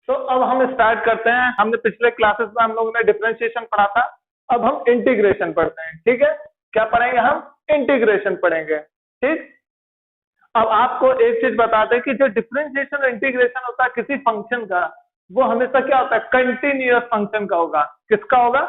तो अब हम स्टार्ट करते हैं। हमने पिछले क्लासेस में हम लोगों ने डिफरेंशिएशन पढ़ा था, अब हम इंटीग्रेशन पढ़ते हैं। ठीक है, क्या पढ़ेंगे हम? इंटीग्रेशन पढ़ेंगे। ठीक, अब आपको एक चीज बताते हैं कि जो डिफरेंशिएशन और इंटीग्रेशन होता है किसी फंक्शन का, वो हमेशा क्या होता है? कंटिन्यूअस फंक्शन का होगा। किसका होगा?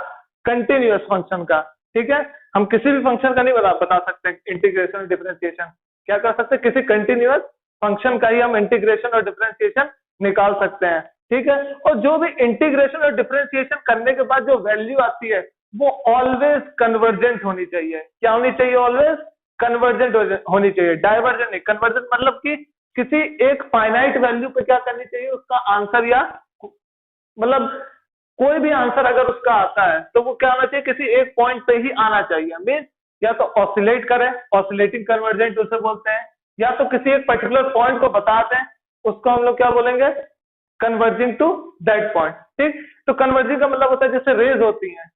कंटिन्यूअस फंक्शन का। ठीक है, हम किसी भी फंक्शन का नहीं बता सकते इंटीग्रेशन और डिफरेंशिएशन। क्या कर सकते हैं? किसी कंटिन्यूअस फंक्शन का ही हम इंटीग्रेशन और डिफरेंशिएशन निकाल सकते हैं। ठीक है, और जो भी इंटीग्रेशन और डिफरेंशिएशन करने के बाद जो वैल्यू आती है वो ऑलवेज कन्वर्जेंट होनी चाहिए। क्या होनी चाहिए? ऑलवेज कन्वर्जेंट होनी चाहिए, डाइवर्जेंट नहीं। कन्वर्जेंट मतलब कि किसी एक फाइनाइट वैल्यू पे क्या करनी चाहिए? उसका आंसर, या मतलब कोई भी आंसर अगर उसका आता है तो वो क्या होना चाहिए? किसी एक पॉइंट पे ही आना चाहिए। मीन या तो ऑसिलेट करे, ऑसिलेटिंग कन्वर्जेंट उसे बोलते हैं, या तो किसी एक पर्टिकुलर पॉइंट को बताते हैं, उसको हम लोग क्या बोलेंगे? Converging to that point. ठीक, तो कन्वर्जिंग का मतलब होता है जैसे रेज होती हैं,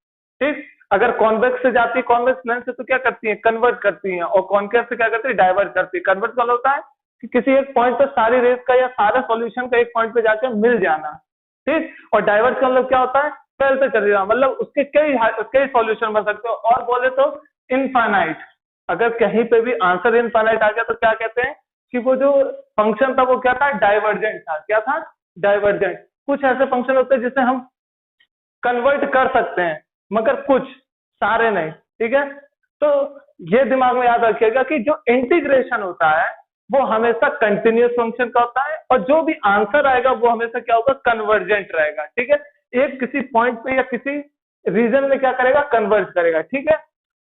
ठीक, अगर कॉन्वेक्स से जाती है कॉन्वेक्स लेंस से तो क्या करती है? कन्वर्ट करती हैं, और कॉन्केव से क्या करती है? डाइवर्ट करती है। कन्वर्ट का मतलब होता है कि किसी एक पॉइंट पर सारी रेज का या सारा सॉल्यूशन का एक पॉइंट पे जाकर मिल जाना। ठीक, और डाइवर्ट का मतलब क्या होता है? फैलते चले जाना, मतलब उसके कई सॉल्यूशन बन सकते हो। और बोले तो इनफाइनाइट, अगर कहीं पे भी आंसर इनफाइनाइट आ गया तो क्या कहते हैं कि वो जो फंक्शन था वो क्या था? डाइवर्जेंट था। क्या था? डाइवर्जेंट। कुछ ऐसे फंक्शन होते हैं जिसे हम कन्वर्ट कर सकते हैं, मगर कुछ, सारे नहीं। ठीक है, तो ये दिमाग में याद रखिएगा कि जो इंटीग्रेशन होता है वो हमेशा कंटिन्यूअस फंक्शन का होता है, और जो भी आंसर आएगा वो हमेशा क्या होगा? कन्वर्जेंट रहेगा। ठीक है, एक किसी पॉइंट पे या किसी रीजन में क्या करेगा? कन्वर्ज करेगा। ठीक है,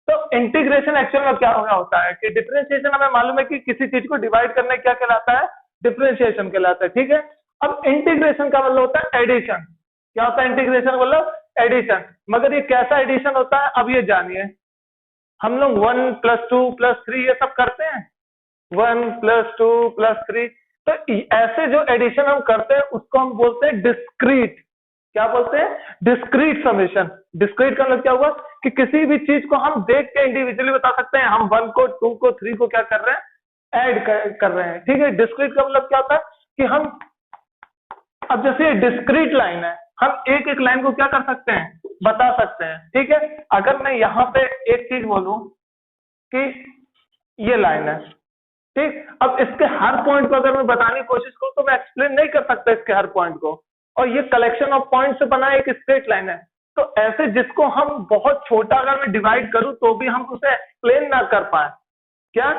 तो इंटीग्रेशन एक्चुअल में क्या होता है कि डिफरेंशिएशन हमें मालूम है कि किसी चीज को डिवाइड करने क्या कहलाता है? डिफरेंशिएशन कहलाता है। ठीक है, अब इंटीग्रेशन का मतलब होता है एडिशन। क्या होता है इंटीग्रेशन? मतलब एडिशन। मगर ये कैसा एडिशन होता है अब ये जानिए। हम लोग 1+2+3 ये सब करते हैं, 1+2+3, तो ऐसे जो एडिशन हम करते हैं उसको हम बोलते हैं डिस्क्रीट। क्या बोलते हैं? Discrete summation. डिस्क्रीट का मतलब क्या हुआ कि किसी भी चीज को हम देख के इंडिविजुअली बता सकते हैं, हम 1 को 2 को 3 को क्या कर रहे हैं? ऐड कर रहे हैं। ठीक है, डिस्क्रीट का मतलब क्या होता है कि हम, अब जैसे डिस्क्रीट लाइन है, हम एक एक लाइन को क्या कर सकते हैं? बता सकते हैं। ठीक है, अगर मैं यहाँ पे एक चीज बोलूं कि ये लाइन है, ठीक, अब इसके हर पॉइंट को अगर मैं बताने की कोशिश करूं तो मैं एक्सप्लेन नहीं कर सकता इसके हर पॉइंट को, और ये कलेक्शन ऑफ पॉइंट से बना एक स्ट्रेट लाइन है। तो ऐसे जिसको हम बहुत छोटा अगर मैं डिवाइड करूं तो भी हम उसे एक्सप्लेन ना कर पाए। क्या?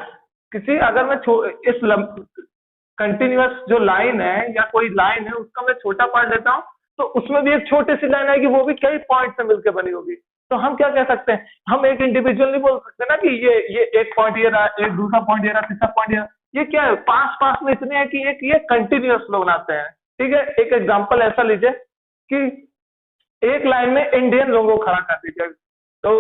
किसी, अगर मैं इस कंटिन्यूअस जो लाइन है या कोई लाइन है उसका मैं छोटा पार्ट लेता हूं तो उसमें भी एक छोटी सी लाइन आएगी, वो भी कई पॉइंट से मिलकर बनी होगी। तो हम क्या कह सकते हैं? हम एक इंडिविजुअल नहीं बोल सकते ना कि ये एक पॉइंट ये रहा, एक दूसरा पॉइंट ये रहा, तीसरा पॉइंट ये रहा। ये क्या है? पास पास में इतने हैं कि एक ये कंटिन्यूअस फ्लो बनाते हैं। ठीक है, एक एग्जांपल ऐसा लीजिए कि एक लाइन में इंडियन लोगों को खड़ा कर दीजिए, तो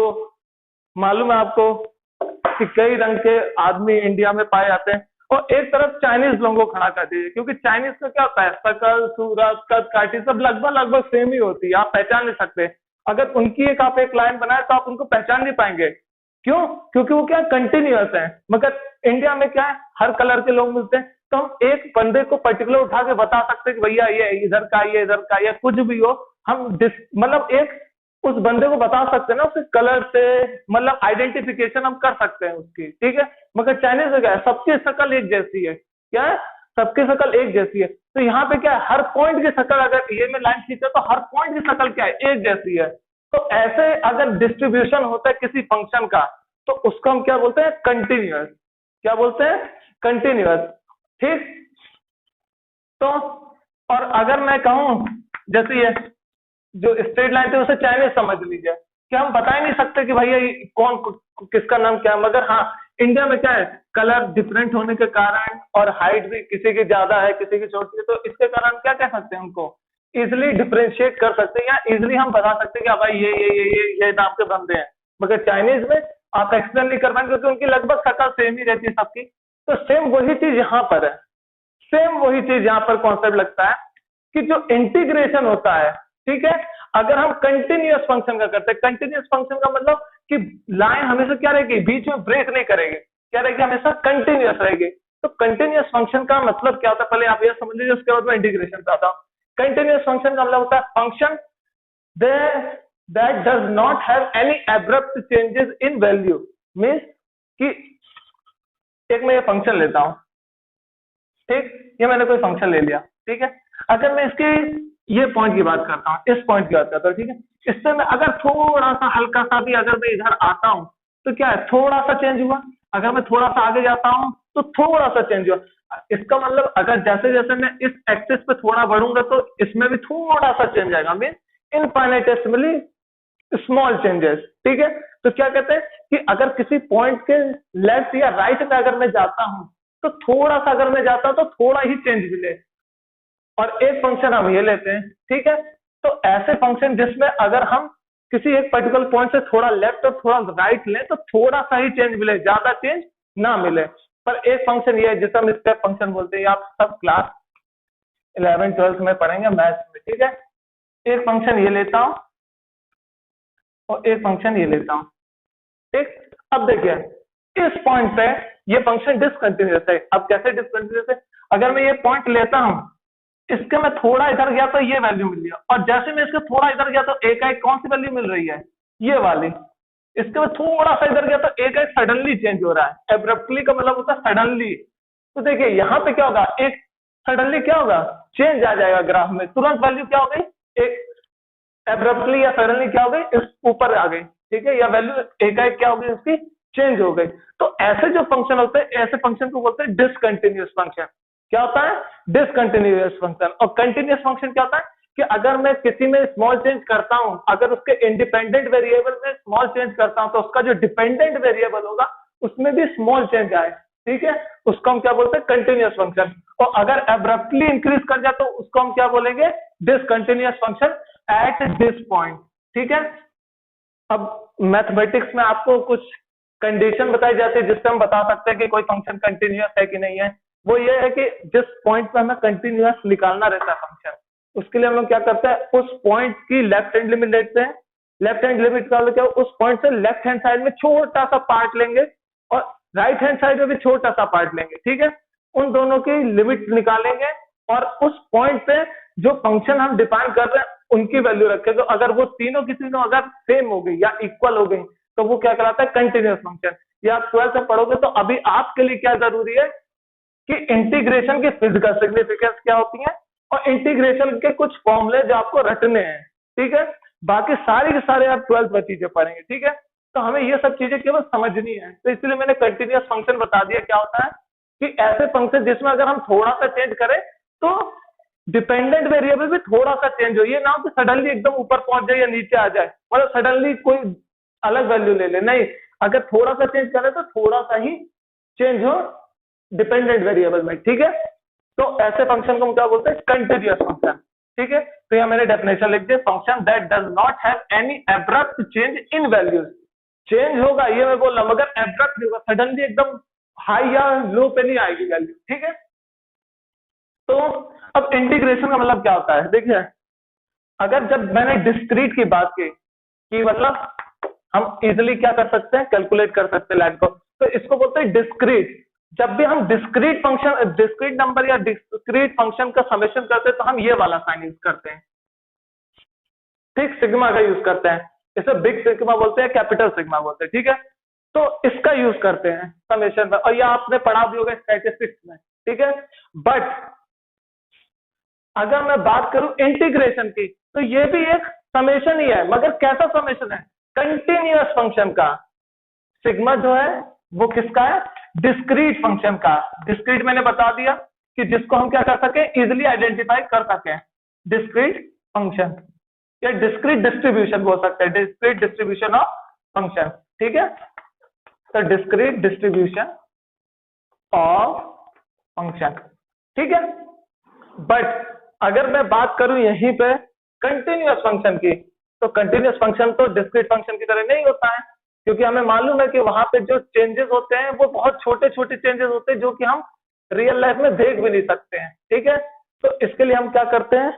मालूम है आपको कि कई रंग के आदमी इंडिया में पाए जाते हैं, और एक तरफ चाइनीज लोगों को खड़ा कर दीजिए, क्योंकि चाइनीज का क्या होता है? शकल, सूरत, कद काठी सब लगभग सेम ही होती है, आप पहचान नहीं सकते। अगर उनकी एक आप एक लाइन बनाए तो आप उनको पहचान नहीं पाएंगे। क्यों? क्योंकि वो क्या कंटिन्यूअस है। मगर इंडिया में क्या है? हर कलर के लोग मिलते हैं, तो हम एक बंदे को पर्टिकुलर उठा के बता सकते हैं कि भैया ये इधर का, ये इधर का, या कुछ भी हो, हम मतलब एक उस बंदे को बता सकते हैं ना, उसके कलर से, मतलब आइडेंटिफिकेशन हम कर सकते हैं उसकी। ठीक है, मगर चाइनीज में क्या है? सबकी शक्ल एक जैसी है। क्या है? सबकी शक्ल एक जैसी है। तो यहाँ पे क्या है? हर पॉइंट की शक्ल, अगर ये में लाइन खींचे तो हर पॉइंट की शक्ल क्या है? एक जैसी है। तो ऐसे अगर डिस्ट्रीब्यूशन होता है किसी फंक्शन का तो उसको हम क्या बोलते हैं? कंटिन्यूअस। क्या बोलते हैं? कंटिन्यूअस। ठीक, तो और अगर मैं कहूं जैसे ये जो स्ट्रेट लाइन थी उसे चाइनीज समझ लीजिए, कि हम बता ही नहीं सकते कि भैया ये कौन किसका नाम क्या है। मगर हाँ, इंडिया में क्या है? कलर डिफरेंट होने के कारण, और हाइट भी किसी की ज्यादा है किसी की छोटी है, तो इसके कारण क्या कह सकते हैं? उनको इजिली डिफ्रेंशिएट कर सकते हैं, या इजिली हम बता सकते हैं कि भाई ये नाम के बंदे हैं। मगर चाइनीज में आप एक्सप्लेन नहीं कर पाएंगे, क्योंकि उनकी लगभग शक्ल सेम ही रहती है सबकी। तो सेम वही चीज यहाँ पर है, सेम वही चीज यहाँ पर कॉन्सेप्ट लगता है कि जो इंटीग्रेशन होता है, ठीक है, अगर हम कंटिन्यूअस फंक्शन का करते हैं, कंटिन्यूअस फंक्शन का मतलब कि लाइन हमेशा क्या रहेगी? बीच में ब्रेक नहीं करेगी। क्या रहेगी? हमेशा कंटिन्यूअस रहेगी। तो कंटिन्यूअस फंक्शन का मतलब क्या होता है? पहले आप ये समझ लीजिए, उसके बाद मैं इंटीग्रेशन पे आता हूं। कंटिन्यूअस फंक्शन का मतलब होता है function that does not have any abrupt changes in value, means कि एक मैं ये फंक्शन लेता हूं, ठीक, ये मैंने कोई फंक्शन ले लिया, ठीक है, अगर मैं इसके ये पॉइंट की बात करता हूँ, इस पॉइंट की बात करता हूँ, ठीक है, इससे मैं अगर थोड़ा सा हल्का सा भी अगर मैं इधर आता हूँ तो क्या है, थोड़ा सा चेंज हुआ, अगर मैं थोड़ा सा आगे जाता हूँ तो थोड़ा सा चेंज हुआ, इसका मतलब अगर जैसे जैसे मैं इस एक्सिस पे थोड़ा बढ़ूंगा तो इसमें भी थोड़ा सा चेंज आएगा, मीन इनफाइनेटेसिमली स्मॉल चेंजेस, ठीक है। तो क्या कहते हैं कि अगर किसी पॉइंट के लेफ्ट या राइट में अगर मैं जाता हूं तो थोड़ा सा अगर मैं जाता हूं तो थोड़ा ही चेंज मिले, और एक फंक्शन हम ये लेते हैं, ठीक है। तो ऐसे फंक्शन जिसमें अगर हम किसी एक पर्टिकुलर पॉइंट से थोड़ा लेफ्ट और थोड़ा राइट लें तो थोड़ा सा ही चेंज मिले, ज्यादा चेंज ना मिले, पर एक फंक्शन ये है जिसे हम स्टेप फंक्शन बोलते हैं, आप सब क्लास 11 12 में पढ़ेंगे मैथ्स में, ठीक है। एक फंक्शन ये लेता हूं और एक फंक्शन ये लेता हूं, ठीक। अब देखिए इस पॉइंट पे ये फंक्शन डिसकंटिन्यूअस है। अब कैसे डिसकंटिन्यूअस है, अगर मैं ये पॉइंट लेता हूं, इसके मैं थोड़ा इधर गया तो ये वैल्यू मिल गया, और जैसे मैं इसके थोड़ा इधर गया तो एक एक कौन सी वैल्यू मिल रही है, ये वाली। इसके मैं थोड़ा सा इधर गया तो एक एक सडनली चेंज हो रहा है, एब्रप्टली का मतलब होता है सडनली। तो देखिए यहाँ पे क्या होगा, एक सडनली क्या होगा, चेंज आ जाएगा ग्राफ में, तुरंत वैल्यू क्या हो गई, एक एब्रप्टली या सडनली क्या हो गई, इस ऊपर आ गई, ठीक है, या वैल्यू एकाएक क्या हो गई, उसकी चेंज हो गई। तो ऐसे जो फंक्शन होते हैं, ऐसे फंक्शन को बोलते हैं डिसकंटिन्यूअस फंक्शन। क्या होता है, डिसकंटिन्यूअस फंक्शन। और कंटिन्यूअस फंक्शन क्या होता है कि अगर मैं किसी में स्मॉल चेंज करता हूं, अगर उसके इंडिपेंडेंट वेरिएबल में स्मॉल चेंज करता हूं तो उसका जो डिपेंडेंट वेरिएबल होगा उसमें भी स्मॉल चेंज आए, ठीक है, उसको हम क्या बोलते हैं, कंटिन्यूअस फंक्शन। और अगर एब्रप्टली इंक्रीज कर जाए तो उसको हम क्या बोलेंगे, discontinuous function at this point, ठीक है। अब मैथमेटिक्स में आपको कुछ कंडीशन बताई जाती है जिससे हम बता सकते हैं कि कोई फंक्शन कंटिन्यूअस है कि नहीं है। वो ये है कि जिस पॉइंट पे हमें कंटिन्यूअस निकालना रहता है फंक्शन, उसके लिए हम लोग क्या करते हैं, उस पॉइंट की लेफ्ट हैंड लिमिट लेते हैं। लेफ्ट हैंड लिमिट का मतलब क्या, उस पॉइंट से लेफ्ट हैंड साइड में छोटा सा पार्ट लेंगे और राइट हैंड साइड में भी छोटा सा पार्ट लेंगे, ठीक है। उन दोनों की लिमिट निकालेंगे और उस पॉइंट पे जो फंक्शन हम डिफाइन कर रहे हैं उनकी वैल्यू रखें। तो अगर वो तीनों की तीनों अगर सेम हो गई या इक्वल हो गई तो वो क्या कहलाता है, कंटिन्यूअस फंक्शन। ये आप 12th में पढ़ोगे। तो अभी आपके लिए क्या जरूरी है कि इंटीग्रेशन की फिजिकल सिग्निफिकेंस क्या होती है और इंटीग्रेशन के कुछ फॉर्मूले जो आपको रटने हैं, ठीक है। बाकी सारी के सारे आप 12th में चीजें पढ़ेंगे, ठीक है। तो हमें ये सब चीजें केवल समझनी है, तो इसलिए मैंने कंटिन्यूअस फंक्शन बता दिया। क्या होता है कि ऐसे फंक्शन जिसमें अगर हम थोड़ा सा चेंज करें तो डिपेंडेंट वेरिएबल भी थोड़ा सा चेंज हो, ये ना हो कि सडनली एकदम ऊपर पहुंच जाए या नीचे आ जाए, मतलब सडनली कोई अलग वैल्यू ले ले, नहीं, अगर थोड़ा सा चेंज करें तो थोड़ा सा ही चेंज हो डिपेंडेंट वेरिएबल में, ठीक है। तो ऐसे फंक्शन को हम क्या बोलते हैं, कंटिन्यूअस फंक्शन, ठीक है। तो यह मैंने डेफिनेशन लिख दिया, function that does not have any abrupt change in values. Change होगा ये मैं बोल रहा हूं, मगर एब्रप्ट नहीं होगा, सडनली एकदम हाई या लो पे नहीं आएगी वैल्यू, ठीक है। तो अब इंटीग्रेशन का मतलब क्या होता है, देखिए अगर जब मैंने डिस्क्रीट की बात की कि मतलब हम इजिली क्या कर सकते हैं, कैलकुलेट कर सकते हैं लाइन को, तो इसको बोलते हैं डिस्क्रीट। जब भी हम डिस्क्रीट फंक्शन, डिस्क्रीट नंबर या डिस्क्रीट फंक्शन का समेशन करते हैं तो हम ये वाला साइन यूज करते हैं, ठीक, सिग्मा का यूज करते हैं। इसे बिग सिग्मा बोलते हैं, कैपिटल सिग्मा बोलते हैं, ठीक है। तो इसका यूज करते हैं समेशन में, और ये आपने पढ़ा भी होगा स्टैटिस्टिक्स में, ठीक है। बट अगर मैं बात करूं इंटीग्रेशन की तो ये भी एक समेशन ही है, मगर कैसा समेशन है, कंटिन्यूअस फंक्शन का। सिग्मा जो है वो किसका है, डिस्क्रीट फंक्शन का। डिस्क्रीट मैंने बता दिया कि जिसको हम क्या कर सके, इजिली आइडेंटिफाई कर सके, डिस्क्रीट फंक्शन या डिस्क्रीट डिस्ट्रीब्यूशन बोल सकते हैं, डिस्क्रीट डिस्ट्रीब्यूशन ऑफ फंक्शन, ठीक है। तो डिस्क्रीट डिस्ट्रीब्यूशन ऑफ फंक्शन, ठीक है। बट अगर मैं बात करूं यहीं पे कंटिन्यूअस फंक्शन की, तो कंटिन्यूअस फंक्शन तो डिस्क्रीट फंक्शन की तरह नहीं होता है, क्योंकि हमें मालूम है कि वहां पे जो चेंजेस होते हैं वो बहुत छोटे छोटे चेंजेस होते हैं जो कि हम रियल लाइफ में देख भी नहीं सकते हैं, ठीक है। तो इसके लिए हम क्या करते हैं,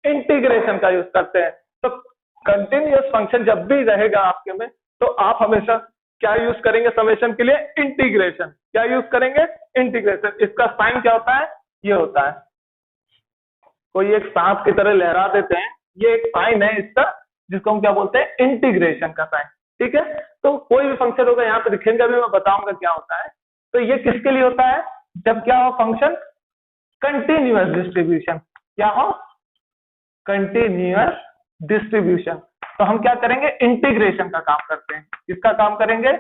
इंटीग्रेशन का यूज करते हैं। तो कंटिन्यूअस फंक्शन जब भी रहेगा आपके में तो आप हमेशा क्या यूज करेंगे समेशन के लिए, इंटीग्रेशन। क्या यूज करेंगे, इंटीग्रेशन। इसका साइन क्या होता है, ये होता है। कोई एक सांप की तरह लहरा देते हैं, ये एक साइन है इसका, जिसको हम क्या बोलते हैं, इंटीग्रेशन का साइन। ठीक है, तो कोई भी फंक्शन होगा यहाँ पे दिखेंगे, अभी मैं बताऊंगा क्या होता है। तो ये किसके लिए होता है, जब क्या हो फंक्शन कंटिन्यूअस डिस्ट्रीब्यूशन, क्या हो कंटिन्यूअस डिस्ट्रीब्यूशन। तो हम क्या करेंगे, इंटीग्रेशन का काम करते हैं। किसका काम करेंगे,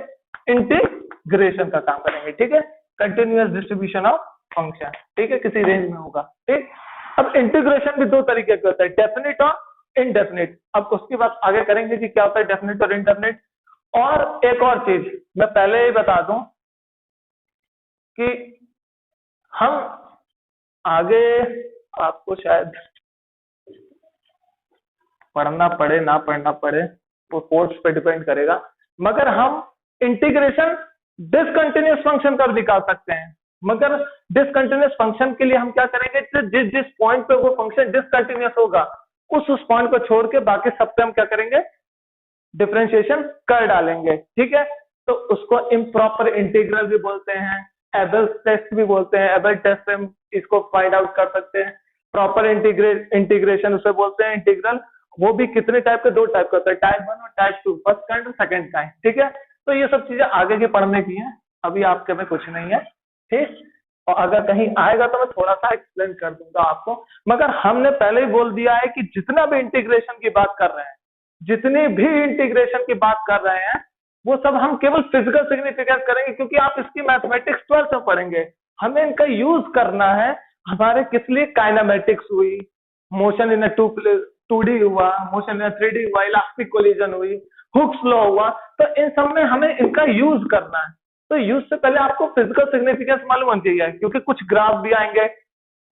इंटीग्रेशन का काम करेंगे। ठीक है, कंटिन्यूअस डिस्ट्रीब्यूशन ऑफ फंक्शन। ठीक है, किसी रेंज में होगा। ठीक, अब इंटीग्रेशन भी दो तरीके का होता है, डेफिनिट और इनडेफिनिट। अब उसकी बात आगे करेंगे कि क्या होता है डेफिनिट और इनडेफिनिट। और एक और चीज मैं पहले ही बता दूं कि हम आगे, आपको शायद पढ़ना पड़े ना पढ़ना पड़े, वो कोर्स पे डिपेंड करेगा, मगर हम इंटीग्रेशन डिसकंटिन्यूअस फंक्शन कर दिखा सकते हैं। मगर डिसकंटिन्यूअस फंक्शन के लिए हम क्या करेंगे, जिस जिस पॉइंट पे वो फंक्शन डिसकंटिन्यूअस होगा उस पॉइंट को छोड़ के बाकी सब पे हम क्या करेंगे, डिफरेंशिएशन कर डालेंगे। ठीक है, तो उसको इम्प्रॉपर इंटीग्रल भी बोलते हैं, एबेल्स टेस्ट भी बोलते हैं। एबेल टेस्ट से हम इसको फाइंड आउट कर सकते हैं। प्रॉपर इंटीग्रेशन उसे बोलते हैं, इंटीग्रल। वो भी कितने टाइप के, दो टाइप का होता है, टाइप 1 और टाइप 2, फर्स्ट काइंड और सेकंड काइंड। ठीक है, तो ये सब चीजें आगे के पढ़ने की है, अभी आपके में कुछ नहीं है। ठीक, और अगर कहीं आएगा तो मैं थोड़ा सा एक्सप्लेन कर दूंगा आपको। मगर हमने पहले ही बोल दिया है कि जितना भी इंटीग्रेशन की बात कर रहे हैं, जितनी भी इंटीग्रेशन की बात कर रहे हैं, वो सब हम केवल फिजिकल सिग्निफिकेंस करेंगे, क्योंकि आप इसकी मैथमेटिक्स 12th में पढ़ेंगे। हमें इनका यूज करना है हमारे किस लिए, काइनेमेटिक्स हुई, मोशन इन 2D हुआ, मोशन इन 3D हुआ, इलास्टिक कोलिजन हुई, हुक्स लॉ हुआ, तो इन सब में हमें इनका यूज करना है। तो यूज से पहले आपको फिजिकल सिग्निफिकेंस मालूम होनी चाहिए, क्योंकि कुछ ग्राफ भी आएंगे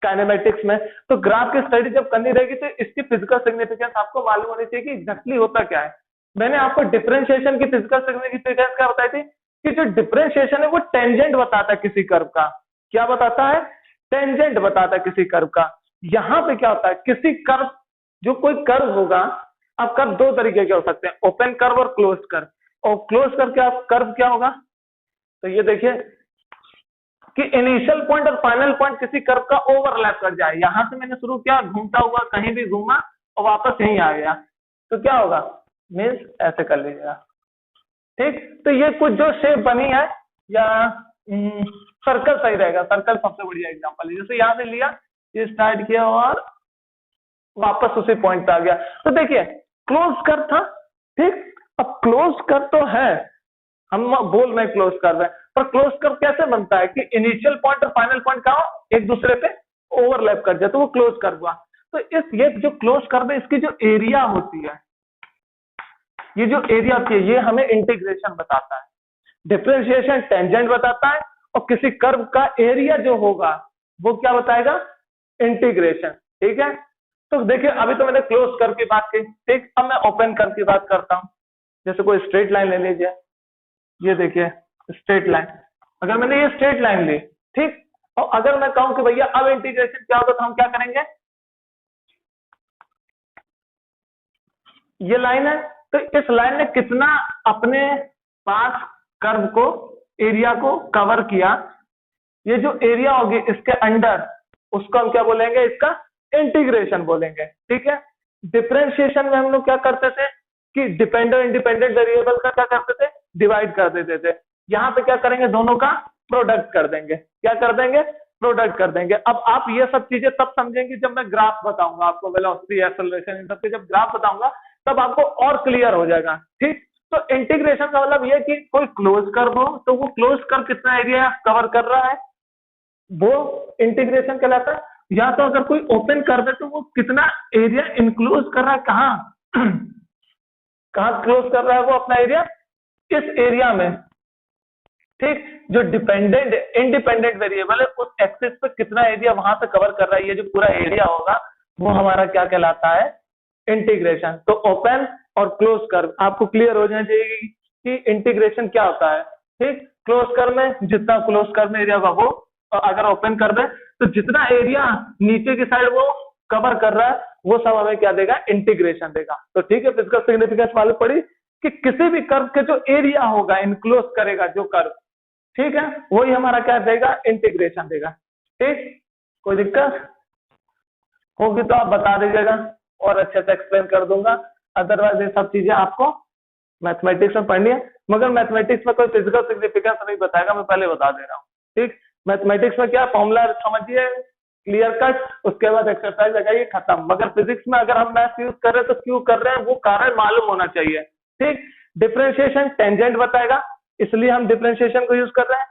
काइनेमेटिक्स में, तो ग्राफ की स्टडी जब करनी रहेगी तो इसकी फिजिकल सिग्निफिकेंस आपको मालूम होनी चाहिए कि एग्जैक्टली होता क्या है। मैंने आपको डिफरेंशिएशन की फिजिकल सिग्निफिकेंस क्या बताई थी, कि जो डिफरेंशिएशन है वो टेंजेंट बताता है किसी कर्व का। क्या बताता है, टेंजेंट बताता है किसी कर्व का। यहाँ पे क्या होता है, किसी कर्व, जो कोई कर्व होगा, अब कर्व दो तरीके के हो सकते हैं, ओपन कर्व और क्लोज कर्व। और क्लोज कर्व क्या होगा, तो ये देखिए कि इनिशियल पॉइंट और फाइनल पॉइंट किसी कर्व का ओवरलैप कर जाए। यहां से मैंने शुरू किया, घूमता हुआ कहीं भी घूमा और वापस यहीं आ गया, तो क्या होगा, मीन्स ऐसे कर लीजिएगा। ठीक, तो ये कुछ जो शेप बनी है, या सर्कल सही रहेगा, सर्कल सबसे बढ़िया एग्जांपल है। जैसे यहां से लिया, ये स्टार्ट किया और वापस उसी पॉइंट पे आ गया। तो देखिए क्लोज कर्व था। ठीक, अब क्लोज कर्व तो है, हम बोल रहे क्लोज कर्व है, पर क्लोज कर्व कैसे बनता है कि इनिशियल पॉइंट और फाइनल पॉइंट का एक दूसरे पे ओवरलैप कर जाए, तो वो क्लोज कर्व हुआ। तो ये जो क्लोज कर्व है, इसकी जो एरिया होती है, ये जो एरिया होती है, ये हमें इंटीग्रेशन बताता है, डिफरेंशिएशन टेंजेंट बताता है, और किसी कर्व का एरिया जो होगा वो क्या बताएगा, इंटीग्रेशन। ठीक है, तो देखिए अभी तो मैंने क्लोज कर्व की बात की। ठीक, अब मैं ओपन कर्व की बात करता हूं। जैसे कोई स्ट्रेट लाइन ले लीजिए, ये देखिए स्ट्रेट लाइन, अगर मैंने ये स्ट्रेट लाइन ली, ठीक, और अगर मैं कहूं कि भैया अब इंटीग्रेशन क्या होगा, तो हम क्या करेंगे, ये लाइन है, तो इस लाइन ने कितना अपने पास कर्व को, एरिया को कवर किया, ये जो एरिया होगी इसके अंडर, उसको हम क्या बोलेंगे, इसका इंटीग्रेशन बोलेंगे। ठीक है, डिफरेंशिएशन में हम लोग क्या करते थे कि डिपेंडेंट इंडिपेंडेंट वेरिएबल का क्या करते थे, डिवाइड कर देते थे। यहाँ पे क्या करेंगे, दोनों का प्रोडक्ट कर देंगे। क्या कर देंगे, प्रोडक्ट कर देंगे। अब आप ये सब चीजें तब समझेंगे जब मैं ग्राफ बताऊंगा आपको, वेलोसिटी, एक्सेलरेशन, इन सब के जब ग्राफ बताऊंगा तब आपको और क्लियर हो जाएगा। ठीक, तो इंटीग्रेशन का मतलब ये कि कोई क्लोज कर्व हो, तो वो क्लोज कर्व कितना एरिया कवर कर रहा है, वो इंटीग्रेशन कहलाता है। या तो अगर कोई ओपन कर्व है, तो वो कितना एरिया इंक्लोज कर रहा है, कहाँ कहाँ क्लोज कर रहा है वो अपना एरिया, इस एरिया में। ठीक, जो डिपेंडेंट इंडिपेंडेंट वेरिएबल है, उस एक्सिस पे कितना एरिया वहां पे कवर कर रहा है, ये जो पूरा एरिया होगा वो हमारा क्या कहलाता है, इंटीग्रेशन। तो ओपन और क्लोज कर्व आपको क्लियर हो जाना चाहिए कि इंटीग्रेशन क्या होता है। ठीक, क्लोज कर्व में जितना क्लोज कर्व में एरिया होगा वो, और अगर ओपन कर्व है तो जितना एरिया नीचे की साइड वो कवर कर रहा है, वो सब हमें क्या देगा, इंटीग्रेशन देगा। तो ठीक है, फिजिकल सिग्निफिकेंस मालूम पड़ी कि किसी भी कर्व के जो एरिया होगा, इनक्लोज करेगा जो कर्व, ठीक है, वही हमारा क्या देगा, इंटीग्रेशन देगा। ठीक, कोई दिक्कत होगी तो आप बता दीजिएगा और अच्छे से एक्सप्लेन कर दूंगा। अदरवाइज ये सब चीजें आपको मैथमेटिक्स में पढ़नी है, मगर मैथमेटिक्स में कोई फिजिकल सिग्निफिकेंस नहीं बताएगा, मैं पहले बता दे रहा हूँ। ठीक, मैथमेटिक्स में क्या फॉर्मूला समझिए क्लियर कट, उसके बाद एक्सरसाइज लगाइए, खत्म। मगर फिजिक्स में अगर हम मैथ यूज कर रहे हैं तो क्यों कर रहे हैं वो कारण मालूम होना चाहिए। ठीक, डिफरेंशिएशन टेंजेंट बताएगा, इसलिए हम डिफरेंशिएशन को यूज कर रहे हैं।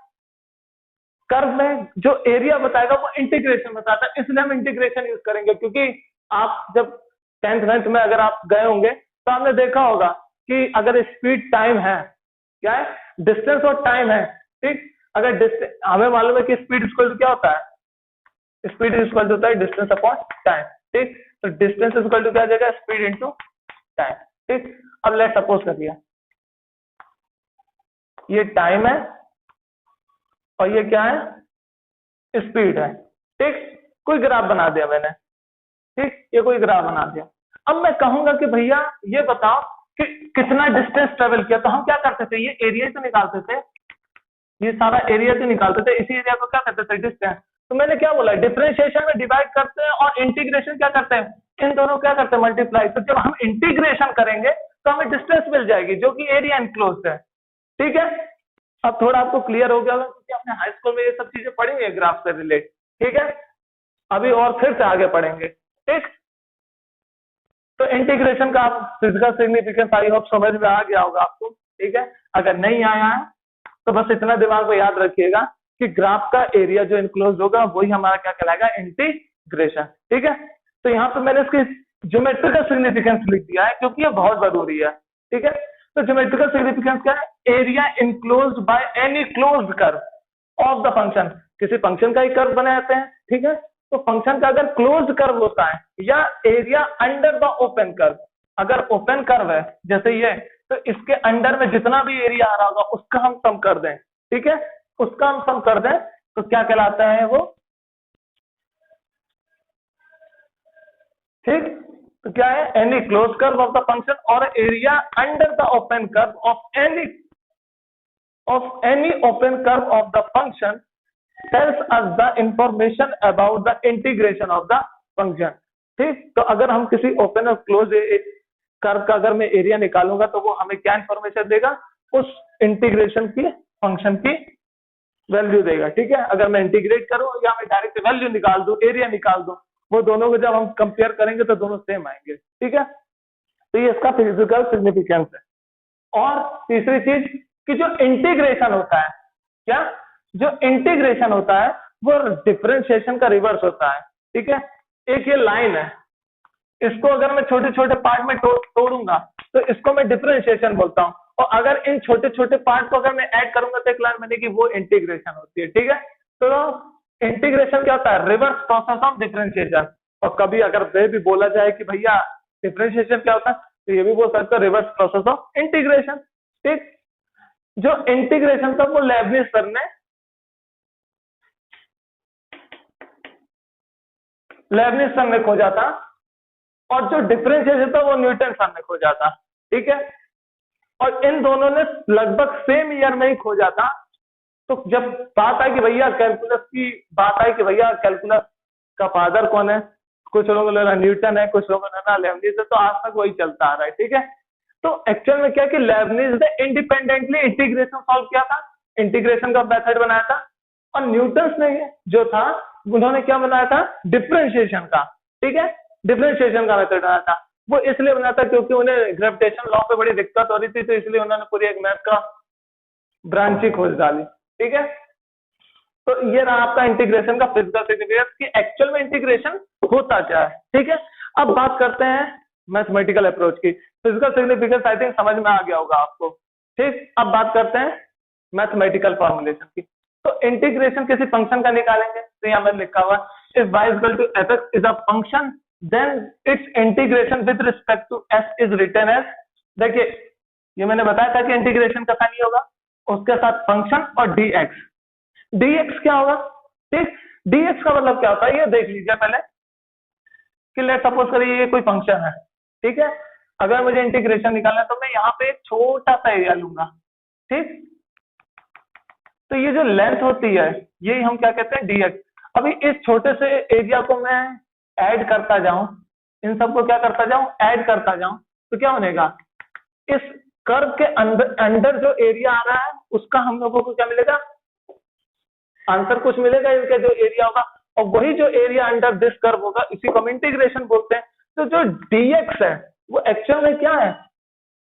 कर्व में जो एरिया बताएगा वो इंटीग्रेशन बताता है, इसलिए हम इंटीग्रेशन यूज करेंगे। क्योंकि आप जब 10th में अगर आप गए होंगे तो आपने देखा होगा कि अगर स्पीड टाइम है, क्या है, डिस्टेंस और टाइम है। ठीक, अगर डिस्टेंस हमें मालूम है कि स्पीड इक्वल टू क्या होता है, स्पीड इक्वल टू होता है डिस्टेंस अपॉन टाइम। ठीक, तो डिस्टेंस इक्वल टू क्या आ जाएगा, स्पीड इंटू टाइम। ठीक, अब लेट सपोज करिए ये टाइम है और ये क्या है, स्पीड है। ठीक, कोई ग्राफ बना दिया मैंने। ठीक, ये कोई ग्राफ बना दिया। अब मैं कहूंगा कि भैया ये बताओ कि कितना डिस्टेंस ट्रेवल किया, तो हम क्या करते थे, ये एरिया तो निकालते थे, ये सारा एरिया तो निकालते थे, इसी एरिया को क्या करते थे, डिस्टेंस। तो मैंने क्या बोला, डिफरेंशिएशन में डिवाइड करते हैं और इंटीग्रेशन क्या करते हैं, इन दोनों क्या करते हैं, मल्टीप्लाई। तो जब हम इंटीग्रेशन करेंगे तो हमें डिस्टेंस मिल जाएगी जो कि एरिया एनक्लोज्ड है। ठीक है, अब थोड़ा आपको क्लियर हो गया होगा क्योंकि आपने हाई स्कूल में ये सब चीजें पढ़ी हुई है ग्राफ से रिलेट। ठीक है, अभी और फिर से आगे पढ़ेंगे। ठीक, तो इंटीग्रेशन का आप फिजिकल सिग्निफिकेंस आई होप समझ में आ गया होगा आपको। ठीक है, अगर नहीं आया है तो बस इतना दिमाग में याद रखिएगा कि ग्राफ का एरिया जो इनक्लोज होगा वही हमारा क्या कहलाएगा, इंटीग्रेशन। ठीक है, तो यहाँ पे मैंने इसकी ज्योमेट्रिकल सिग्निफिकेंस लिख दिया है क्योंकि ये बहुत जरूरी है। ठीक है, तो ज्योमेट्रिकल सिग्निफिकेंस क्या है, area enclosed by any closed curve of the function. किसी फंक्शन का ही कर्व बने जाते हैं। ठीक है, तो फंक्शन का अगर क्लोज्ड कर्व होता है या area under the open curve, अगर ओपन कर्व है जैसे ये, तो इसके अंडर में जितना भी एरिया आ रहा होगा उसका हम सम कर दें। ठीक है, उसका हम सम कर दें तो क्या कहलाता है वो। ठीक, तो क्या है, any close curve of the function और area under the open curve of any open curve of the function tells us the information about the integration of the function। ठीक, तो अगर हम किसी ओपन और क्लोज कर्व का अगर मैं एरिया निकालूंगा तो वो हमें क्या इंफॉर्मेशन देगा, उस इंटीग्रेशन की फंक्शन की वैल्यू देगा। ठीक है, अगर मैं इंटीग्रेट करूं या मैं डायरेक्ट वैल्यू निकाल दूं, एरिया निकाल दूं, वो दोनों को जब हम कंपेयर करेंगे तो दोनों सेम आएंगे। ठीक है, तो ये इसका फिजिकल सिग्निफिकेंस है। और तीसरी चीज कि जो इंटीग्रेशन होता है, क्या, जो इंटीग्रेशन होता है वो डिफरेंशिएशन का रिवर्स होता है। ठीक है, एक ये लाइन है, इसको अगर मैं छोटे छोटे पार्ट में तोड़ूंगा तो इसको मैं डिफरेंशिएशन बोलता हूं, और अगर इन छोटे छोटे पार्ट को अगर मैं ऐड करूंगा तो एक लाइन बनेगी, वो इंटीग्रेशन होती है। ठीक है, तो इंटीग्रेशन क्या होता है, रिवर्स प्रोसेस ऑफ डिफरेंशिएशन। और कभी अगर वे भी बोला जाए कि भैया डिफरेंशिएशन क्या होता है, तो ये भी बोल सकते हो रिवर्स प्रोसेस ऑफ इंटीग्रेशन। ठीक, जो इंटीग्रेशन था वो लेबनिज सर ने खोजा था, और जो डिफरेंशिएशन था वो न्यूटन सर ने खोजा था। ठीक है, और इन दोनों ने लगभग सेम ईयर में ही खोजा था। तो जब बात आई कि भैया कैलकुलस की बात आई कि भैया कैलकुलस का फादर कौन है, कुछ लोगों ने न्यूटन है, कुछ लोगों ने लेबनिज है, तो आज तक वही चलता आ रहा है। ठीक है, तो एक्चुअल में क्या कि लेबनिज ने इंडिपेंडेंटली इंटीग्रेशन सॉल्व किया था, इंटीग्रेशन का मेथड बनाया था, और न्यूटन ने जो था उन्होंने क्या बनाया था, डिफरेंशिएशन का। ठीक है, डिफरेंशिएशन का मेथड बनाया था। वो इसलिए बनाया था क्योंकि उन्हें ग्रेविटेशन लॉ पे बड़ी दिक्कत हो रही थी, तो इसलिए उन्होंने पूरी एक मैथ का ब्रांच ही खोज डाली। ठीक है, तो ये रहा आपका इंटीग्रेशन का फिजिकल सिग्निफिकेंस कि एक्चुअल में इंटीग्रेशन होता क्या है। ठीक है, अब बात करते हैं मैथमेटिकल अप्रोच की। फिजिकल सिग्निफिकेंस आई थिंक समझ में आ गया होगा आपको। ठीक, अब बात करते हैं मैथमेटिकल फॉर्मुलेशन की। तो इंटीग्रेशन किसी फंक्शन का निकालेंगे, तो यहाँ मैंने लिखा हुआ if y equal to fx is a function then its integration with respect to s is written as. देखिए, ये मैंने बताया था कि इंटीग्रेशन का नहीं होगा, उसके साथ फंक्शन और dx क्या होगा। ठीक, dx का मतलब क्या होता है ये देख लीजिए पहले कि लेट सपोज करिए ये कोई फंक्शन है। ठीक है, अगर मुझे इंटीग्रेशन निकालना है तो मैं यहाँ पे एक छोटा सा एरिया लूंगा। ठीक, तो ये जो लेंथ होती है यही हम क्या कहते हैं dx। अभी इस छोटे से एरिया को मैं ऐड करता जाऊं, इन सबको क्या करता जाऊं, ऐड करता जाऊं, तो क्या बनेगा, इस कर्व के अंदर अंदर जो एरिया आ रहा है उसका हम लोगों को क्या मिलेगा, आंसर कुछ मिलेगा, इनका जो एरिया होगा, और वही जो एरिया अंडर दिस कर्व होगा इसी को हम इंटीग्रेशन बोलते हैं। तो जो dx है वो एक्चुअल में क्या है,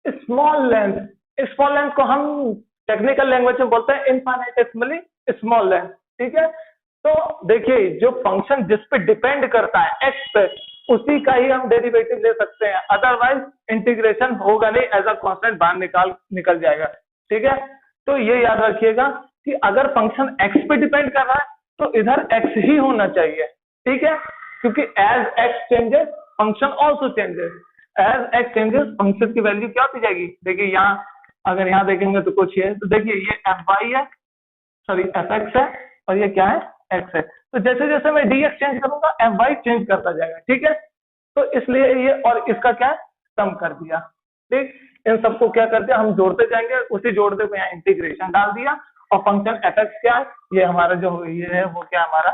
स्मॉल लेंथ। स्मॉल लेंथ को हम टेक्निकल लैंग्वेज में बोलते हैं इनफाइनेटेसिमली स्मॉल लेंथ। ठीक है, तो देखिए जो फंक्शन जिस पे डिपेंड करता है x पे, उसी का ही हम डेरिवेटिव ले सकते हैं, अदरवाइज इंटीग्रेशन होगा नहीं, एज अ कांस्टेंट बाहर निकल जाएगा। ठीक है, तो ये याद रखिएगा कि अगर फंक्शन x पे डिपेंड कर रहा है तो इधर x ही होना चाहिए। ठीक है, क्योंकि as x changes function also changes, as x changes function की वैल्यू क्या होती जाएगी। देखिए यहाँ अगर यहाँ देखेंगे तो कुछ है, तो देखिए ये fy है, सॉरी fx है, और ये क्या है, x है। तो जैसे जैसे मैं dx चेंज करूंगा fy चेंज करता जाएगा। ठीक है, तो इसलिए ये और इसका क्या सम कर दिया। ठीक, इन सबको क्या कर दिया, हम जोड़ते जाएंगे, उसी जोड़ते को यहाँ इंटीग्रेशन डाल दिया, और फंक्शन fx क्या है, ये हमारा जो ये है वो क्या, हमारा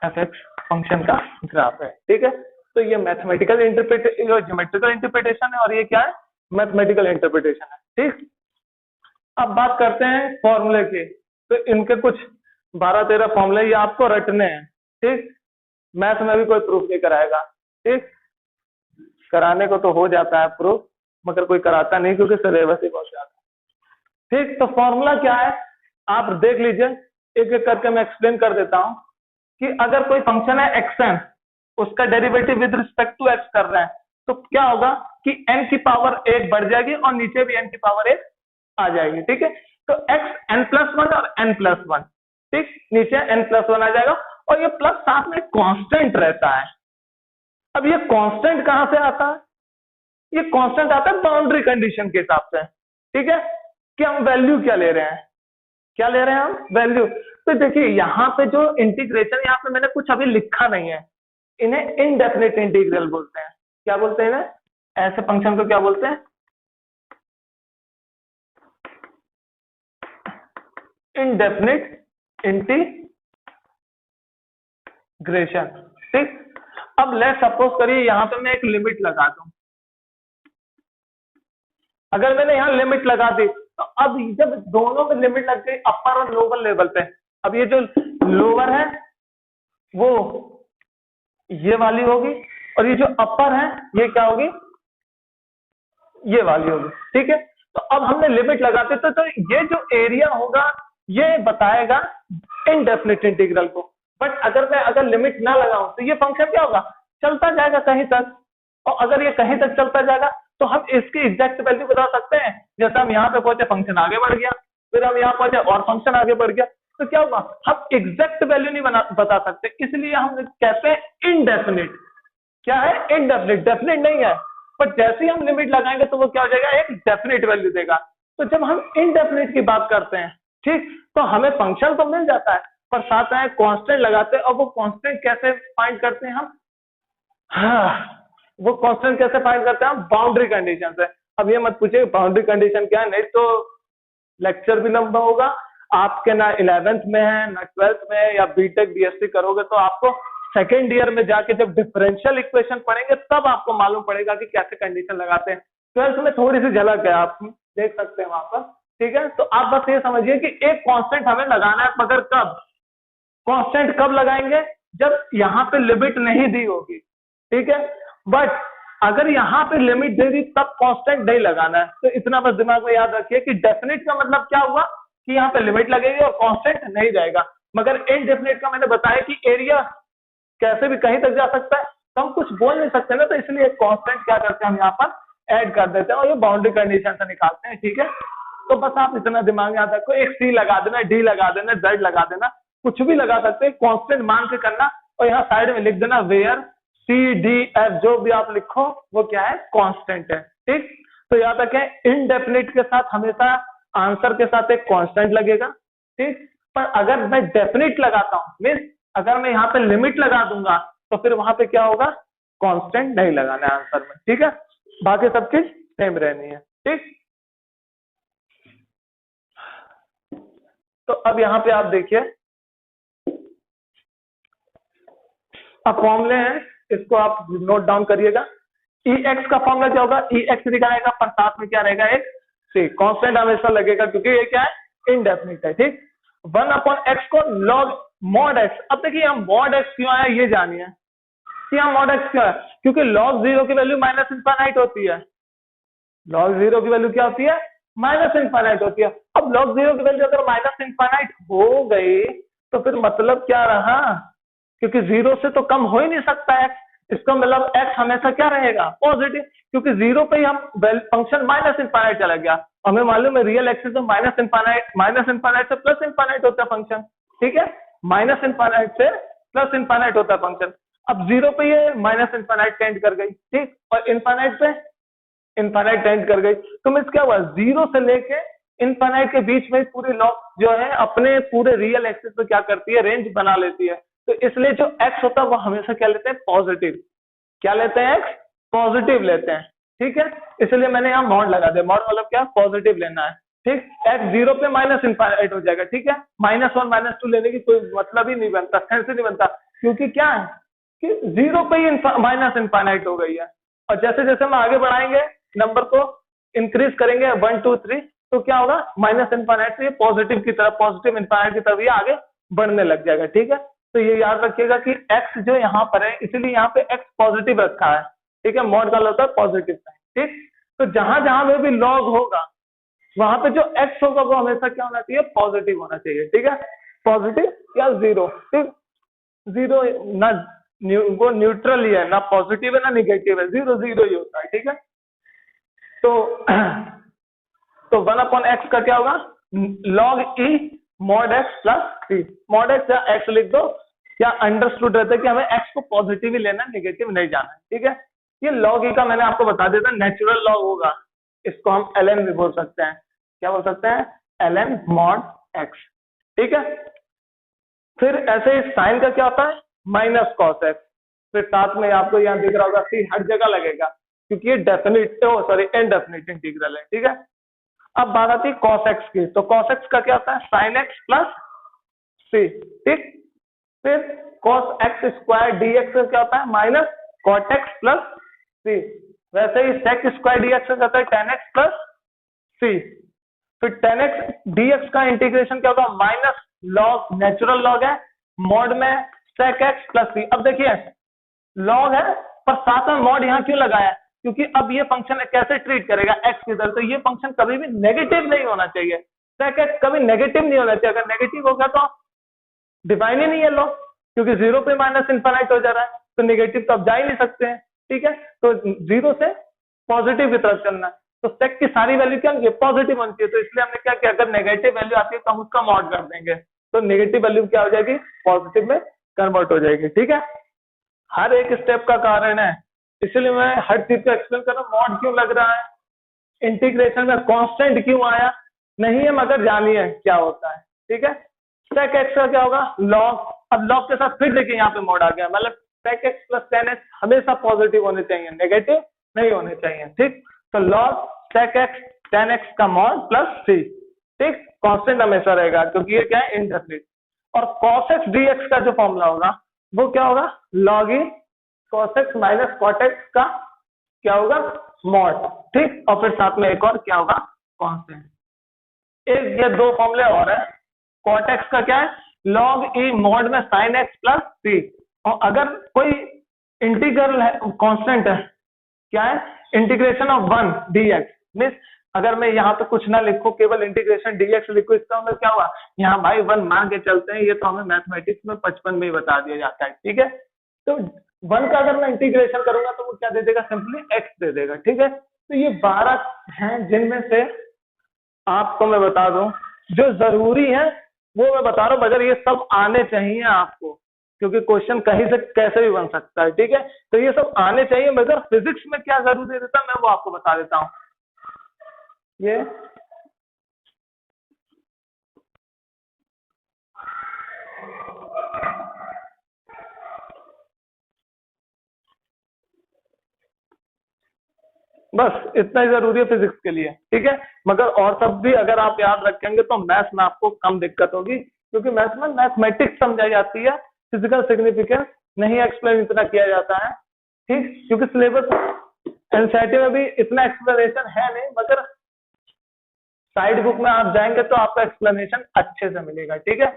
fx फंक्शन का ग्राफ है। ठीक है, तो ये मैथमेटिकल ज्योमेट्रिकल इंटरप्रिटेशन है, और ये क्या है, मैथमेटिकल इंटरप्रिटेशन है। ठीक, अब बात करते हैं फॉर्मूले की। तो इनके कुछ 12-13 फॉर्मूले ये आपको रटने हैं। ठीक, मैथ में भी कोई प्रूफ नहीं कराएगा। ठीक, कराने को तो हो जाता है प्रूफ, मगर कोई कराता नहीं क्योंकि सिलेबस ही बहुत ज्यादा। ठीक, तो फॉर्मूला क्या है आप देख लीजिए, एक एक करके मैं एक्सप्लेन कर देता हूं कि अगर कोई फंक्शन है xn, उसका derivative with respect to x कर रहे हैं, तो क्या होगा कि n की पावर 1 बढ़ जाएगी और नीचे भी n की पावर 1 आ जाएगी। ठीक है, तो x n+1 और n+1, ठीक, नीचे n+1 आ जाएगा, और ये प्लस साथ में कांस्टेंट रहता है। अब ये कांस्टेंट कहां से आता है, ये कांस्टेंट आता है बाउंड्री कंडीशन के हिसाब से। ठीक है, कि हम वैल्यू क्या ले रहे हैं, क्या ले रहे हैं हम, वैल्यू। तो देखिए यहाँ पे जो इंटीग्रेशन, यहाँ पे मैंने कुछ अभी लिखा नहीं है, इन्हें इनडेफिनिट इंटीग्रल बोलते हैं। क्या बोलते हैं इन्हें, ऐसे फंक्शन को क्या बोलते हैं, इनडेफिनिट इंटीग्रेशन। ठीक, अब लेट सपोज करिए यहाँ पे मैं एक लिमिट लगा दूं, अगर मैंने यहाँ लिमिट लगा दी, तो अब जब दोनों में लिमिट लग गई अपर और लोअर लेवल पे, अब ये जो लोअर है वो ये वाली होगी, और ये जो अपर है ये क्या होगी, ये वाली होगी। ठीक है, तो अब हमने लिमिट लगाते तो ये जो एरिया होगा ये बताएगा इनडेफिनिट इंटीग्रल को। बट अगर लिमिट ना लगाऊं तो ये फंक्शन क्या होगा, चलता जाएगा कहीं तक, और अगर ये कहीं तक चलता जाएगा तो हम इसकी एग्जैक्ट वैल्यू बता सकते हैं। जैसे हम यहाँ पे पहुंचे, फंक्शन आगे बढ़ गया, फिर हम यहाँ पहुंचे और फंक्शन आगे बढ़ गया, तो क्या होगा, हम एग्जैक्ट वैल्यू नहीं बता सकते, इसलिए हम कहते हैं इनडेफिनिट। क्या है, इनडेफिनिट, डेफिनिट नहीं है, पर जैसे ही हम लिमिट लगाएंगे तो वो क्या हो जाएगा, एक डेफिनिट वैल्यू देगा। तो जब हम इनडेफिनिट की बात करते हैं, ठीक, तो हमें फंक्शन तो मिल जाता है, पर साथ में कांस्टेंट लगाते हैं, और वो कांस्टेंट कैसे फाइंड करते हैं हम, हाँ, वो कांस्टेंट कैसे फाइंड करते हैं हम, बाउंड्री कंडीशन से। अब ये मत पूछिए बाउंड्री कंडीशन क्या है, नहीं तो लेक्चर भी लंबा होगा आपके, ना 11th में है ना 12th में है, या बीटेक बीएससी करोगे तो आपको सेकेंड ईयर में जाके जब डिफरेंशियल इक्वेशन पढ़ेंगे तब आपको मालूम पड़ेगा कि कैसे कंडीशन लगाते हैं। 12th में थोड़ी सी झलक है, आप देख सकते हैं वहां पर। ठीक है, तो आप बस ये समझिए कि एक कांस्टेंट हमें लगाना है, मगर कब, कांस्टेंट कब लगाएंगे, जब यहाँ पे लिमिट नहीं दी होगी। ठीक है, बट अगर यहाँ पे लिमिट दे दी तब कांस्टेंट नहीं लगाना है। तो इतना बस दिमाग में याद रखिए कि डेफिनेट का मतलब क्या हुआ कि यहाँ पे लिमिट लगेगी और कांस्टेंट नहीं जाएगा, मगर इनडेफिनेट का मैंने बताया कि एरिया कैसे भी कहीं तक जा सकता है, तो हम कुछ बोल नहीं सकते ना, तो इसलिए कांस्टेंट क्या करते हैं हम यहाँ पर ऐड कर देते हैं, और ये बाउंड्री कंडीशन से निकालते हैं। ठीक है, तो बस आप इतना दिमाग में याद रखो, एक सी लगा देना, डी लगा देना, जेड लगा देना, कुछ भी लगा सकते हैं, कांस्टेंट मान के करना, और यहाँ साइड में लिख देना वेयर सी डी एफ, जो भी आप लिखो वो क्या है, कांस्टेंट है। ठीक, तो याद रखें इनडेफिनिट के साथ हमेशा आंसर के साथ एक कांस्टेंट लगेगा। ठीक, पर अगर मैं डेफिनिट लगाता हूं, मीन्स अगर मैं यहाँ पे लिमिट लगा दूंगा, तो फिर वहां पे क्या होगा, कांस्टेंट नहीं लगाना है आंसर में। ठीक है, बाकी सब चीज सेम रहनी है। ठीक, तो अब यहाँ पे आप देखिए, अब फॉर्मूले हैं इसको आप नोट डाउन करिएगा। ई एक्स का फॉर्मूला क्या होगा, ई एक्स लिखा रहेगा पर साथ में क्या रहेगा, एक सी कांस्टेंट हमेशा लगेगा क्योंकि ये क्या है, इनडेफिनिट है। ठीक, 1/x को लॉग मॉड एक्स। अब देखिए हम मॉड एक्स क्यों आया ये जानिए कि यहाँ मॉड एक्स क्यों है, क्योंकि लॉग जीरो की वैल्यू माइनस इनफाइनाइट होती है। लॉग जीरो की वैल्यू क्या होती है, माइनस इनफाइनाइट होती है। अब लॉग जीरो की वैल्यू अगर माइनस इनफाइनाइट हो गई तो फिर मतलब क्या रहा, क्योंकि जीरो से तो कम हो ही नहीं सकता है, इसका मतलब एक्स हमेशा क्या रहेगा, पॉजिटिव, क्योंकि जीरो पे ही हम फंक्शन माइनस इनफाइनाइट चला गया। हमें मालूम है रियल एक्सिस में माइनस इनफाइनाइट से प्लस इनफाइनाइट होता है फंक्शन। ठीक है, माइनस इनफाइनाइट से प्लस इनफाइनाइट होता है फंक्शन। अब जीरो पे ये माइनस इनफाइनाइट टेंड कर गई, ठीक, और इनफाइनाइट पे इनफाइनाइट टेंड कर गई। तो मीन्स क्या हुआ, जीरो से लेके इनफाइनाइट के बीच में पूरी लॉग जो है अपने पूरे रियल एक्सिस पे क्या करती है, रेंज बना लेती है। तो इसलिए जो एक्स होता है वो हमेशा क्या लेते हैं, पॉजिटिव। क्या लेते हैं, एक्स पॉजिटिव लेते हैं। ठीक है, इसलिए मैंने यहाँ मॉड लगा दिया। मॉड मतलब क्या, पॉजिटिव लेना है। ठीक, एक्स जीरो पे माइनस इनफाइनाइट हो जाएगा। ठीक है, -1 -2 लेने की कोई मतलब ही नहीं बनता, सेंस ही नहीं बनता, क्योंकि क्या है कि जीरो पे ही माइनस इनफाइनाइट हो गई है। और जैसे जैसे हम आगे बढ़ाएंगे नंबर को इंक्रीज करेंगे 1 2 3, तो क्या होगा, माइनस इनफाइनाइट से पॉजिटिव की तरफ, पॉजिटिव इनफाइनाइट की तरफ ये आगे बढ़ने लग जाएगा। ठीक है, तो ये याद रखिएगा कि x जो यहाँ पर है, इसीलिए यहाँ पे x पॉजिटिव रखा है। ठीक है, मॉड का होता है पॉजिटिव साइन। ठीक, तो जहां जहां में भी लॉग होगा वहां पे जो x होगा वो हमेशा क्या होना चाहिए, पॉजिटिव होना चाहिए। ठीक है, पॉजिटिव या जीरो। ठीक, जीरो ना वो न्यूट्रल ही है, ना पॉजिटिव है ना निगेटिव है, जीरो जीरो ही होता है। ठीक है, तो 1/x का क्या होगा, लॉग ई मॉड एक्स प्लस सी। मॉड एक्स या एक्स लिख दो, या अंडरस्टूड रहता है कि हमें एक्स को पॉजिटिव ही लेना, नेगेटिव नहीं जाना। ठीक है, ये लॉग ई का मैंने आपको बता दिया था, नेचुरल लॉग होगा, इसको हम ln भी बोल सकते हैं। क्या बोल सकते हैं, ln मॉड एक्स। ठीक है, फिर ऐसे ही साइन का क्या होता है, माइनस कॉस एक्स। फिर साथ में आपको यहाँ दिख रहा होगा सी, हर जगह लगेगा क्योंकि ये डेफिनिट इनडेफिनिट इंटीग्रल है। ठीक है, अब बात आती है cos x की, तो cos x का क्या होता है, sin x प्लस सी। ठीक, फिर cos x स्क्वायर dx का क्या होता है, माइनस cot x प्लस सी। वैसे ही sec स्क्वायर dx का होता है tan x प्लस सी। फिर tan x dx का इंटीग्रेशन क्या होगा, माइनस लॉग, नेचुरल लॉग है, मॉड में sec x प्लस सी। अब देखिए लॉग है पर साथ में मॉड यहाँ क्यों लगाया, क्योंकि अब ये फंक्शन कैसे ट्रीट करेगा एक्स की तरह, तो ये फंक्शन कभी भी नेगेटिव नहीं होना चाहिए। sec x कभी नेगेटिव नहीं होना चाहिए, अगर नेगेटिव हो गया तो डिफाइन ही नहीं है लॉग, क्योंकि जीरो पे माइनस इनफाइनाइट हो जा रहा है, तो नेगेटिव तो आप जा ही नहीं सकते हैं। ठीक है, तो जीरो से पॉजिटिव की तरफ चलना है, तो sec की सारी वैल्यू क्या होंगी, पॉजिटिव होनी चाहिए। तो इसलिए हमने क्या किया, अगर नेगेटिव वैल्यू आती है तो हम उसका मॉड कर देंगे, तो नेगेटिव वैल्यू क्या हो जाएगी, पॉजिटिव में कन्वर्ट हो जाएगी। ठीक है, हर एक स्टेप का कारण है, इसलिए मैं हर चीज को एक्सप्लेन कर रहा हूँ। मॉड क्यों लग रहा है, इंटीग्रेशन में कांस्टेंट क्यों आया, नहीं है मगर जानिए क्या होता है। ठीक है, sec x का क्या होगा, लॉग। अब लॉग के साथ फिर देखिए यहाँ पे मॉड आ गया, मतलब sec x plus tan x हमेशा पॉजिटिव होने चाहिए, नेगेटिव नहीं होने चाहिए। ठीक, तो log sec x tan x का मॉड प्लस सी। ठीक, कांस्टेंट हमेशा रहेगा क्योंकि ये क्या है, इंडेफिनिट। और cos x dx का जो फॉर्मूला होगा वो क्या होगा, लॉग ई cos x minus cot x का क्या होगा, मॉड। ठीक, और फिर साथ में एक और क्या होगा, कांस्टेंट। एक ये दो फॉर्मूले और है, cot x का क्या है, लॉग ई मॉड में sin x प्लस सी। और अगर कोई इंटीग्रल है, कांस्टेंट है, क्या है, इंटीग्रेशन ऑफ 1 dx, मीन्स अगर मैं यहाँ पे कुछ ना लिखूं, केवल इंटीग्रेशन dx लिखूं, इसका मतलब क्या हुआ, यहाँ भाई 1 मान के चलते हैं, ये तो हमें मैथमेटिक्स में 55 में ही बता दिया जाता है। ठीक है, तो 1 का अगर मैं इंटीग्रेशन करूंगा तो वो क्या दे देगा, सिंपली x दे देगा। ठीक है, तो ये 12 हैं जिनमें से आपको मैं बता दूं जो जरूरी है वो मैं बता रहा हूं, मगर ये सब आने चाहिए आपको, क्योंकि क्वेश्चन कहीं से कैसे भी बन सकता है। ठीक है, तो ये सब आने चाहिए, मगर फिजिक्स में क्या जरूरी रहता है मैं वो आपको बता देता हूँ। ये बस इतना ही जरूरी है फिजिक्स के लिए। ठीक है, मगर और सब भी अगर आप याद रखेंगे तो मैथ्स में आपको कम दिक्कत होगी, क्योंकि मैथ्स में मैथमेटिक्स समझाई जाती है, फिजिकल सिग्निफिकेंस नहीं एक्सप्लेन इतना किया जाता है, ठीक, क्योंकि सिलेबस एनसीईआरटी में भी इतना एक्सप्लेनेशन है नहीं, मगर साइड बुक में आप जाएंगे तो आपका एक्सप्लेनेशन अच्छे से मिलेगा, ठीक है।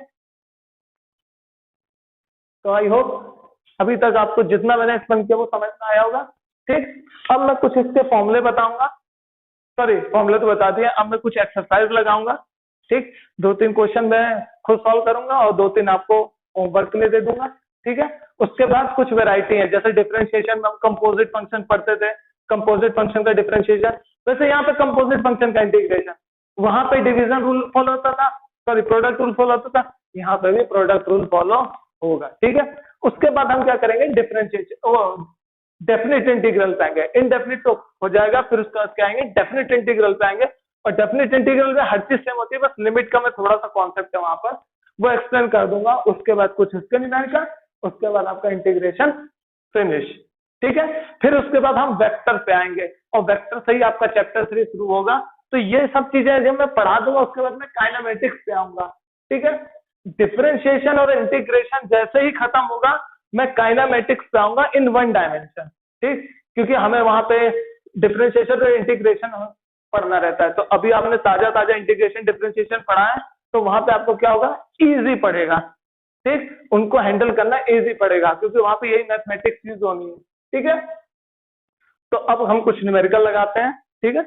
तो आई होप अभी तक आपको जितना मैंने एक्सप्लेन किया वो समझ में आया होगा, ठीक। अब मैं कुछ इसके फॉर्मूले बताऊंगा, सॉरी फॉर्मूले तो बता दिए, अब मैं कुछ एक्सरसाइज लगाऊंगा, ठीक। 2-3 क्वेश्चन मैं खुद सॉल्व करूंगा और 2-3 आपको होमवर्क के लिए दे दूंगा, ठीक है। उसके बाद कुछ वैरायटी है, जैसे डिफरेंशिएशन में हम कंपोजिट फंक्शन पढ़ते थे, कंपोजिट फंक्शन का डिफरेंशिएशन, वैसे यहाँ पे कंपोजिट फंक्शन का इंटीग्रेशन, वहां पे डिवीजन रूल फॉलो होता था, सॉरी प्रोडक्ट रूल फॉलो होता था, यहाँ पे भी प्रोडक्ट रूल फॉलो होगा, ठीक है। उसके बाद हम क्या करेंगे, डिफरेंशिएशन वो डेफिनेट इंटीग्रल पे आएंगे, इनडेफिनिट तो हो जाएगा, फिर उसके बाद क्या आएंगे, डेफिनेट इंटीग्रल पे आएंगे। और डेफिनेट इंटीग्रल में हर चीज सेम होती है, बस लिमिट का मैं थोड़ा सा कॉन्सेप्ट है वहां पर वो एक्सप्लेन कर दूंगा। उसके बाद कुछ इसके न्यूमेरिकल, उसके बाद आपका इंटीग्रेशन फिनिश, ठीक है। फिर उसके बाद हम वेक्टर पे आएंगे और वेक्टर से ही आपका चैप्टर 3 शुरू होगा। तो ये सब चीजें जब मैं पढ़ा दूंगा उसके बाद मैं काइनेमेटिक्स पे आऊंगा, ठीक है। डिफरेंशिएशन और इंटीग्रेशन जैसे ही खत्म होगा मैं काइनेमेटिक्स पे आऊंगा इन 1 डायमेंशन, ठीक, क्योंकि हमें वहां पे डिफरेंशिएशन और इंटीग्रेशन पढ़ना रहता है। तो अभी आपने ताजा ताजा इंटीग्रेशन डिफरेंशिएशन पढ़ा है, तो वहां पे आपको क्या होगा, इजी पड़ेगा, ठीक, उनको हैंडल करना इजी पड़ेगा, क्योंकि वहां पे यही मैथमेटिक्स यूज होनी है, ठीक है। तो अब हम कुछ न्यूमेरिकल लगाते हैं, ठीक है।